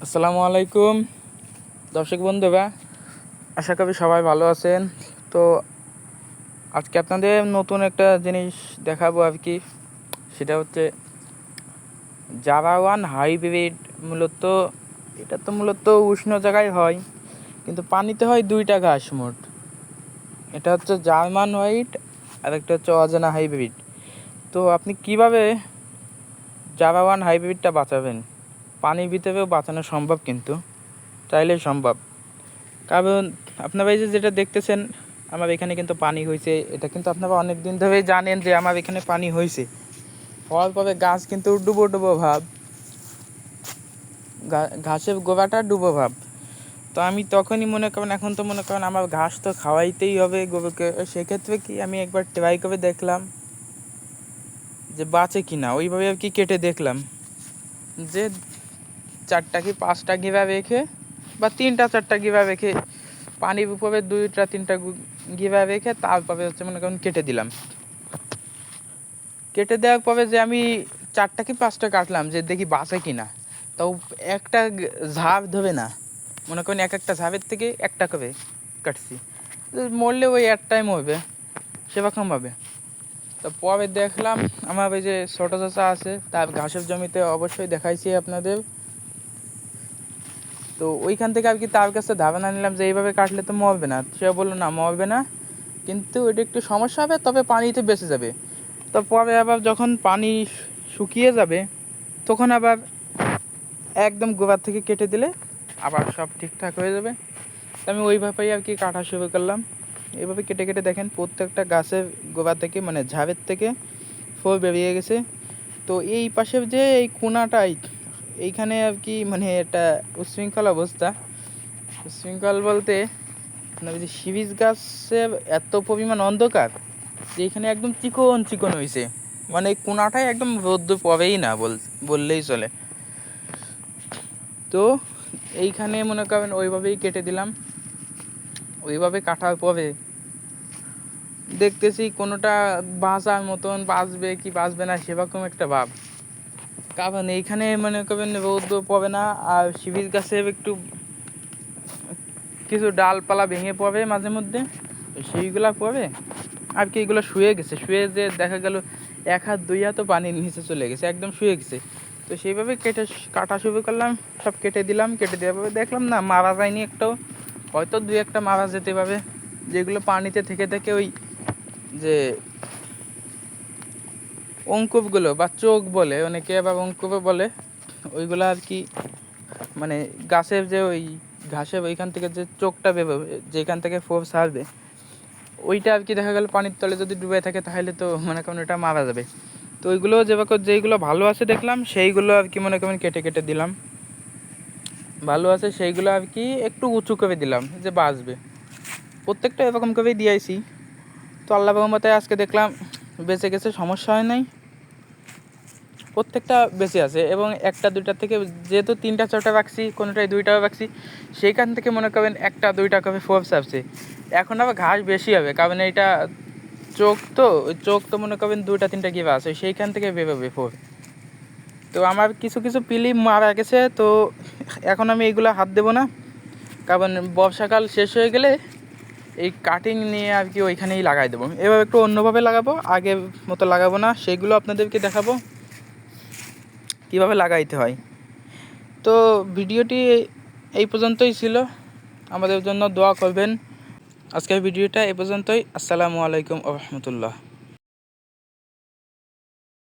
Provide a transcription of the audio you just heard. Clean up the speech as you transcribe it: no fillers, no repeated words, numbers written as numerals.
আসসালামু আলাইকুম দর্শক বন্ধুরা, আশা করি সবাই ভালো আছেন। তো আজকে আপনাদের নতুন একটা জিনিস দেখাবো আর কি, সেটা হচ্ছে জাভা 1 হাইব্রিড। মূলত উষ্ণ জায়গায় হয়, কিন্তু পানিতে হয় দুইটা ঘাস মোট। এটা হচ্ছে জার্মান হোয়াইট আর একটা হচ্ছে অজানা হাইব্রিড। তো আপনি কিভাবে জাভা 1 হাইব্রিডটা বাঁচাবেন? পানির ভিতরেও বাঁচানো সম্ভব, কিন্তু চাইলেই সম্ভব। কারণ আপনারা এই যেটা দেখতেছেন, আমার এখানে কিন্তু পানি হয়েছে। এটা কিন্তু আপনারা অনেক দিন ধরেই জানেন যে আমার এখানে পানি হয়েছে। হওয়ার পরে গাছ কিন্তু ডুবো ডুবো ভাব, ঘাসের গোড়াটা ডুবো ভাব। তো আমি তখনই মনে করেন, এখন তো মনে করেন আমার ঘাস তো খাওয়াইতেই হবে গরুকে। সেক্ষেত্রে কি আমি একবার ট্রাই করে দেখলাম যে বাঁচে কি না। ওইভাবে আর কি কেটে দেখলাম যে 4টা কি 5টা গিরা রেখে বা 3টা 4টা গিরা রেখে পানির উপরে 2টা 3টা গিরা রেখে তারপরে হচ্ছে মনে করেন কেটে দিলাম। কেটে দেওয়ার পরে যে আমি 4টা কি 5টা কাটলাম যে দেখি বাঁচে কিনা, তাও একটা ঝাড় ধরে না। মনে করেন একটা ঝাড়ের থেকে একটা করে কাটছি, মরলে ওই একটাই মরবে সেরকমভাবে। তো পরে দেখলাম আমার ওই যে ছোটো চাচা আছে, তার ঘাসের জমিতে অবশ্যই দেখাইছি আপনাদের। তো ওইখান থেকে আর কি তার কাছে ধারণা নিলাম যে এইভাবে কাটলে তো মরবে না। সে বললো না, মরবে না, কিন্তু এটা একটু সমস্যা হবে, তবে পানিতে বেঁচে যাবে। তো পরে আবার যখন পানি শুকিয়ে যাবে, তখন আবার একদম গোড়ার থেকে কেটে দিলে আবার সব ঠিকঠাক হয়ে যাবে। তো আমি ওইভাবেই আর কি কাটা শুরু করলাম। এইভাবে কেটে কেটে দেখেন প্রত্যেকটা গাছের গোড়া থেকে, মানে ঝাড়ের থেকে ফুল বেরিয়ে গেছে। তো এই পাশের যে এই কোনাটাই, এইখানে আর কি মানে একটা উচ্ছৃঙ্খল অবস্থা। উচ্ছৃঙ্খল বলতে আপনার যে শিরিষ গাছের এত পরিমাণ অন্ধকার যে এখানে একদম চিকন চিকন হয়েছে, মানে কোনাটাই একদম রোদ্দুর পড়েই না বললেই চলে। তো এইখানে মনে করেন ওইভাবেই কেটে দিলাম। ওইভাবে কাটার পরে দেখতেছি কোনোটা বাঁচার মতন বাঁচবে কি বাঁচবে না সেরকম একটা ভাব। কারণ এইখানে মনে করেন রোদ পড়ে না, আর শিরিষ গাছের একটু কিছু ডালপালা ভেঙে পড়ে মাঝে মধ্যে, সেইগুলা পড়ে আর কি। এগুলো শুয়ে গেছে, শুয়ে যে দেখা গেল 1 হাত 2 হাতও পানির নিচে চলে গেছে, একদম শুয়ে গেছে। তো সেইভাবে কাটা শুরু করলাম, সব কেটে দিলাম। কেটে দেওয়ার পরে দেখলাম না, মারা যায়নি একটাও। হয়তো 2-1টা মারা যেতে পারে, যেগুলো পানিতে থেকে থেকে ওই যে অঙ্কুরগুলো বা চোখ বলে অনেকে, আবার অঙ্কুরও বলে, ওইগুলো আর কি মানে গাছের যে ওই ঘাসের ওইখান থেকে যে চোখটা বেরোবে, যেখান থেকে ফোর্স আসবে, ওইটা আর কি দেখা গেল পানির তলে যদি ডুবে থাকে তাহলে তো মনে করেন ওটা মারা যাবে। তো ওইগুলো যেইগুলো ভালো আছে দেখলাম, সেইগুলো আর কি মনে করেন কেটে কেটে দিলাম। ভালো আছে সেইগুলো আর কি একটু উঁচু করে দিলাম যে বাঁচবে। প্রত্যেকটা এরকম করেই দিয়েছি। তো আল্লাহ রহমতে আজকে দেখলাম বেঁচে গেছে, সমস্যা হয় নাই, প্রত্যেকটা বেঁচে আছে। এবং 1টা 2টা থেকে যেহেতু 3টা 4টা রাখছি, কোনোটায় 2টাও রাখছি, সেইখান থেকে মনে করেন 1টা 2টা করে ফোর্স আসছে। এখন আবার ঘাস বেশি হবে, কারণ এইটা চোখ তো মনে করেন 2টা 3টা গিয়ে আছে, সেইখান থেকে বেরোবে ফোর। তো আমার কিছু কিছু পিলি মারা গেছে, তো এখন আমি এইগুলো হাত দেবো না। কারণ বর্ষাকাল শেষ হয়ে গেলে এই কাটিং নিয়ে আর কি ওইখানেই লাগাই দেবো। এবার একটু অন্যভাবে লাগাবো, আগের মতো লাগাবো না। সেইগুলো আপনাদেরকে দেখাবো কীভাবে লাগাইতে হয়। তো ভিডিওটি এই পর্যন্তই ছিল, আমাদের জন্য দোয়া করবেন। আজকের ভিডিওটা এই পর্যন্তই। আসসালামু আলাইকুম ওয়া রাহমাতুল্লাহ।